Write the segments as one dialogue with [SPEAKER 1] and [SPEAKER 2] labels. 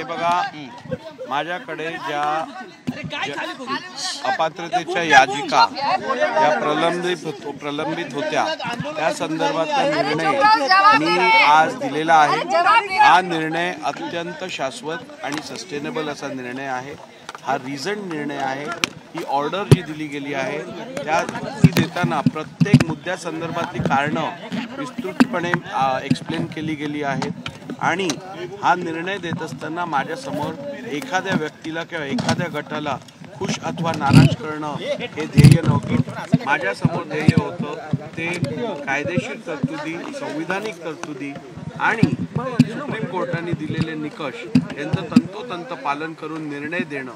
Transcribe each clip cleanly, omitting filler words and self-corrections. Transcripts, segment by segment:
[SPEAKER 1] बघा, माझ्याकडे ज्या अपात्रतेच्या याचिका या प्रलंबित होत्या त्या संदर्भातला निर्णय मी आज दिलेला आहे। हा निर्णय अत्यंत शाश्वत आणि सस्टेनेबल असा निर्णय आहे। हा रिझन निर्णय आहे। ही ऑर्डर जी दिली गेली आहे त्या ती देताना प्रत्येक मुद्द्यासंदर्भातली कारणं विस्तृतपणे एक्सप्लेन केली गेली आहेत आणि हा निर्णय देत असताना माझ्यासमोर एखाद्या व्यक्तीला किंवा एखाद्या गटाला खुश अथवा नाराज करणं हे ध्येय नव्हतं। माझ्यासमोर ध्येय होतं ते कायदेशीर तरतुदी, संविधानिक तरतुदी आणि सुप्रीम कोर्टाने दिलेले निकष यांचं तंतोतंत पालन करून निर्णय देणं,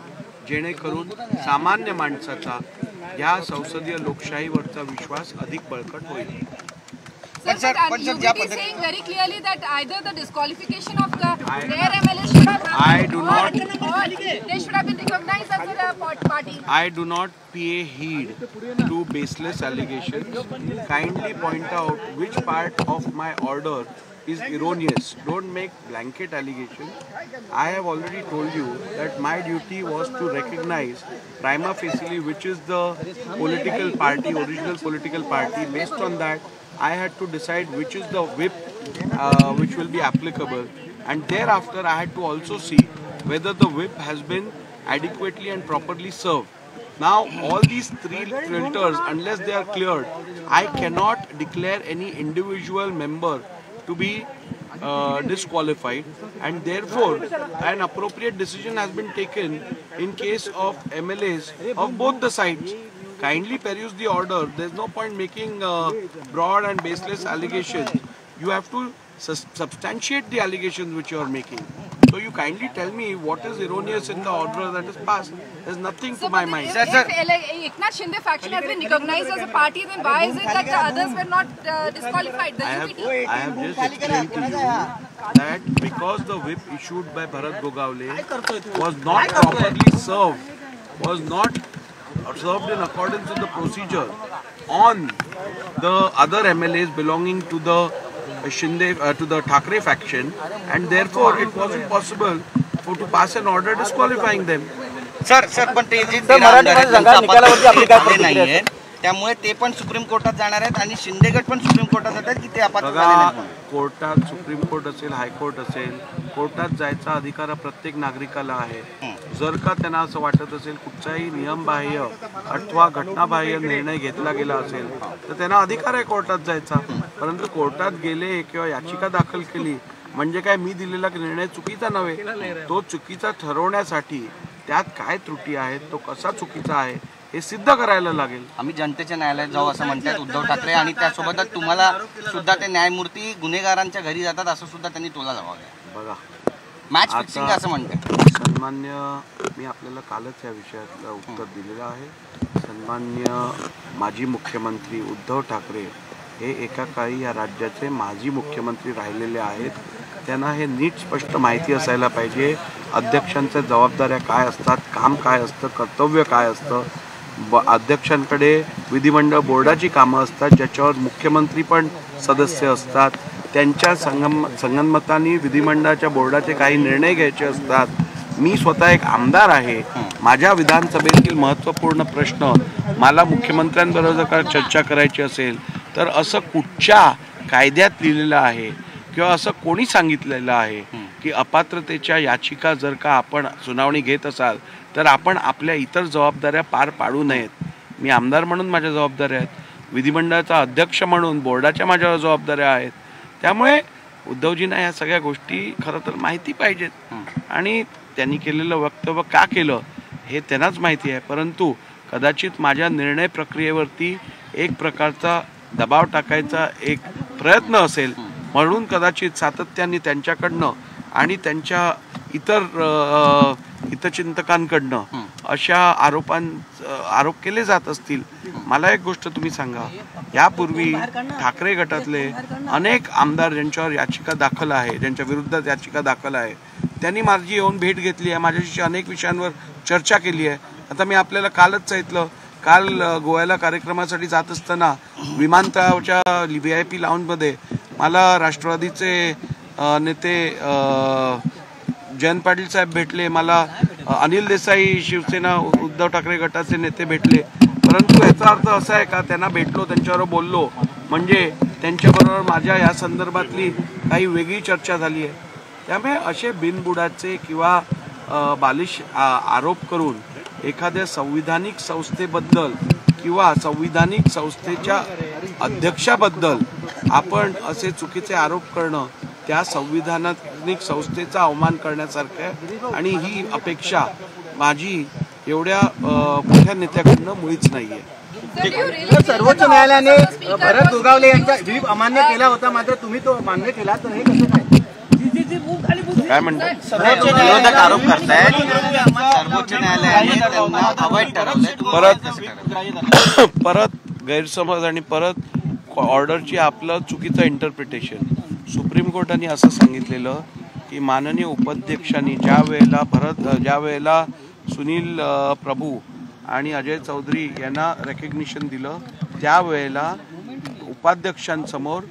[SPEAKER 1] जेणेकरून सामान्य माणसाचा या संसदीय लोकशाहीवरचा विश्वास अधिक बळकट होईल।
[SPEAKER 2] Sir, you will be saying very clearly that either the disqualification of their MLA should have happened, or they should have been recognized as a party.
[SPEAKER 1] I do not pay heed to baseless allegations. Kindly point out which part of my order is erroneous. Don't make blanket allegations. I have already told you that my duty was to recognize prima facie which is the political party, original political party. Based on that, I had to decide which is the whip which will be applicable, and thereafter I had to also see whether the whip has been adequately and properly served. Now all these three filters, unless they are cleared, I cannot declare any individual member to be disqualified, and therefore an appropriate decision has been taken in case of MLAs of both the sides. Kindly peruse the order. There's no point making broad and baseless allegations. You have to substantiate the allegations which you are making. So you kindly tell me what is erroneous in the order that is passed. There's nothing to my mind.
[SPEAKER 2] If Eknath Shinde faction has been recognized as a party, then why is it that the others were not disqualified?
[SPEAKER 1] I have just explained to you that because the whip issued by Bharat Gogawale was not properly served, was not served in accordance with the procedure on the other MLAs belonging to the Shinde to the Thackeray faction, and therefore it wasn't possible to pass an order disqualifying them.
[SPEAKER 3] Sir पण ते जे निकालावरती आपली काय नाहीये, त्यामुळे ते पण supreme कोर्टात जाणार आहेत आणि शिंदे गट पण सुप्रीम कोर्टात जातात की ते
[SPEAKER 1] कोर्टात सुप्रीम कोर्ट असेल, हायकोर्ट असेल, कोर्टात जायचा अधिकार प्रत्येक नागरिकाला आहे। जर का त्यांना असं वाटत असेल कुठचाही नियमबाह्य अथवा घटनाबाह्य निर्णय घेतला गेला असेल तर त्यांना अधिकार आहे कोर्टात जायचा। परंतु कोर्टात गेले किंवा याचिका दाखल केली म्हणजे काय मी दिलेला निर्णय चुकीचा नव्हे, तो चुकीचा ठरवण्यासाठी त्यात काय त्रुटी आहेत, तो कसा चुकीचा आहे हे सिद्ध करायला लागेल।
[SPEAKER 3] आम्ही जनतेच्या न्यायालयात जाऊ असं म्हणतात उद्धव ठाकरे, आणि त्यासोबतच तुम्हाला सुद्धा ते न्यायमूर्ती गुन्हेगारांच्या घरी जातात असं सुद्धा त्यांनी टोला लावला।
[SPEAKER 1] बघा,
[SPEAKER 3] मॅच फिक्सिंग असं म्हणतात।
[SPEAKER 1] सन्मान्य, मी आपल्याला कालच या विषयातलं उत्तर दिलेलं आहे। सन्मान्य माजी मुख्यमंत्री उद्धव ठाकरे हे एका काळी या राज्याचे माजी मुख्यमंत्री राहिलेले आहेत। त्यांना हे नीट स्पष्ट माहिती असायला पाहिजे अध्यक्षांच्या जबाबदाऱ्या काय असतात, काम काय असतं, कर्तव्य काय असतं। अध्यक्षांकडे विधिमंडळ बोर्डाची कामं असतात ज्याच्यावर मुख्यमंत्री पण सदस्य असतात। त्यांच्या संगनमताने विधिमंडळाच्या बोर्डाचे काही निर्णय घ्यायचे असतात। मी स्वतः एक आमदार आहे, माझ्या विधानसभेतील महत्त्वपूर्ण प्रश्न मला मुख्यमंत्र्यांबरोबर चर्चा करायची असेल तर असं कुठच्या कायद्यात लिहिलेलं आहे किंवा असं कोणी सांगितलेलं आहे की अपात्रतेच्या याचिका जर का आपण सुनावणी घेत असाल तर आपण आपल्या इतर जबाबदाऱ्या पार पाडू नयेत। मी आमदार म्हणून माझ्या जबाबदाऱ्या आहेत, विधिमंडळाचा अध्यक्ष म्हणून बोर्डाच्या माझ्या जबाबदाऱ्या आहेत। त्यामुळे उद्धवजींना या सगळ्या गोष्टी खरं तर माहिती पाहिजेत आणि त्यांनी केलेलं वक्तव्य का केलं हे त्यांनाच माहिती आहे। परंतु कदाचित माझ्या निर्णय प्रक्रियेवरती एक प्रकारचा दबाव टाकायचा एक प्रयत्न असेल म्हणून कदाचित सातत्याने त्यांच्याकडनं आणि त्यांच्या इतर हितचिंतकांकडनं अशा आरोप केले जात असतील। मला एक गोष्ट तुम्ही सांगा, यापूर्वी ठाकरे गटातले अनेक आमदार ज्यांच्यावर याचिका दाखल आहे, ज्यांच्या विरुद्ध याचिका दाखल आहे, त्यांनी माझी येऊन भेट घेतली आहे, माझ्याशी अनेक विषयांवर चर्चा केली आहे। आता मी आपल्याला कालच सांगितलं, काल गोव्याला कार्यक्रमासाठी जात असताना विमानतळावरच्या VIP लाऊंजमध्ये मला राष्ट्रवादीचे नेते जयंत पाटील साहेब भेटले, मला अनिल देसाई शिवसेना उद्धव ठाकरे गटाचे नेते भेटले, परंतु याचा अर्थ असा आहे का त्यांना भेटलो त्यांच्याबरोबर बोललो म्हणजे त्यांच्याबरोबर माझ्या या संदर्भातली काही वेगळी चर्चा झाली आहे? त्यामुळे असे बिनबुडाचे किंवा बालिश आरोप करून एखाद्या संविधानिक संस्थेबद्दल किंवा संविधानिक संस्थेच्या अध्यक्षाबद्दल आपण असे चुकीचे आरोप करणं त्या संविधानिक संस्थेचा अवमान करण्यासारखं आहे आणि ही अपेक्षा माझी एवढ्या मोठ्या नेत्याकडनं मुळीच नाहीये.
[SPEAKER 4] सर्वोच्च न्यायालयाने भरत गोगावले यांचा व्हीप अमान्य केला होता, मात्र तुम्ही तो मान्य केला, तर हे कसं काय?
[SPEAKER 1] काय म्हणतात?
[SPEAKER 3] विरोधक आरोप करतायत सर्वोच्च न्यायालयाने त्यांना अवैध ठरवलंय.
[SPEAKER 1] परत गैरसमज आणि परत ऑर्डरची आपलं चुकीचं इंटरप्रिटेशन. सुप्रीम कोर्टाने असं सांगितलेलं की माननीय उपाध्यक्षांनी ज्या वेळेला सुनील प्रभू आणि अजय चौधरी यांना रेकग्निशन दिलं त्यावेळेला उपाध्यक्षांसमोर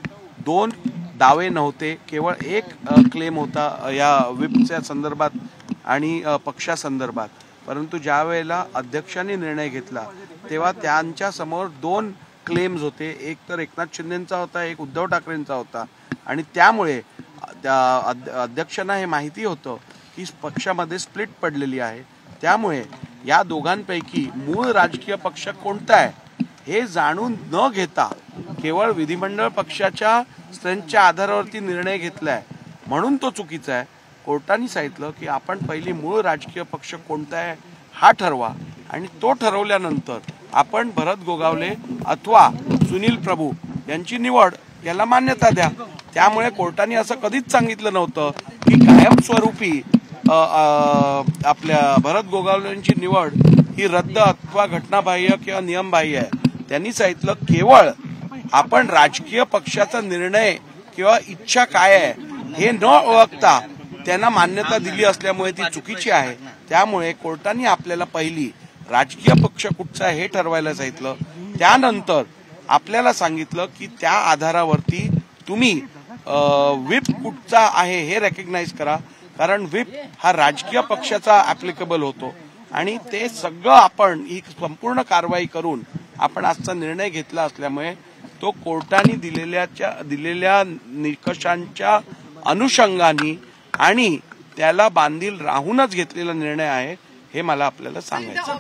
[SPEAKER 1] 2 दावे नव्हते, केवळ एक क्लेम होता या व्हिपच्या संदर्भात आणि पक्षासंदर्भात. परंतु ज्या वेळेला अध्यक्षांनी निर्णय घेतला तेव्हा त्यांच्या समोर 2 क्लेम्स होते, एक तर एकनाथ शिंदेचा होता, एक उद्धव ठाकरेंचा होता आणि त्यामुळे अध्यक्षांना हे माहिती होतं की पक्षामध्ये स्प्लिट पडलेली आहे. त्यामुळे या दोघांपैकी मूळ राजकीय पक्ष कोणता आहे हे जाणून न घेता केवळ विधिमंडळ पक्षाच्या स्ट्रेंथच्या आधारावरती निर्णय घेतलाय म्हणून तो चुकीचा आहे. कोर्टाने सांगितलं की आपण पहिली मूळ राजकीय पक्ष कोणता आहे हा ठरवा आणि तो ठरवल्यानंतर आपण भरत गोगावले अथवा सुनील प्रभू यांची निवड याला मान्यता द्या. त्यामुळे कोर्टाने असं कधीच सांगितलं नव्हतं की कायमस्वरूपी आपल्या भरत गोगावलेंची निवड ही रद्द अथवा घटनाबाह्य किंवा नियमबाह्य आहे. त्यांनी सांगितलं केवळ आपण राजकीय पक्षाचा निर्णय किंवा इच्छा काय आहे हे न ओळखता त्यांना मान्यता दिली असल्यामुळे ती चुकीची आहे. त्यामुळे कोर्टाने आपल्याला पहिली राजकीय पक्ष कुठचा आहे हे ठरवायला सांगितलं, त्यानंतर आपल्याला सांगितलं की त्या आधारावरती तुम्ही व्हिप कुठचा आहे हे रेकग्नाइज करा, कारण व्हिप हा राजकीय पक्षाचा ऍप्लिकेबल होतो आणि ते सगळं आपण ही संपूर्ण कारवाई करून आपण आजचा निर्णय घेतला असल्यामुळे तो कोर्टाने दिलेल्या निकषांच्या अनुषंगाने आणि त्याला बांधील राहूनच घेतलेला निर्णय आहे हे मला आपल्याला सांगायचं.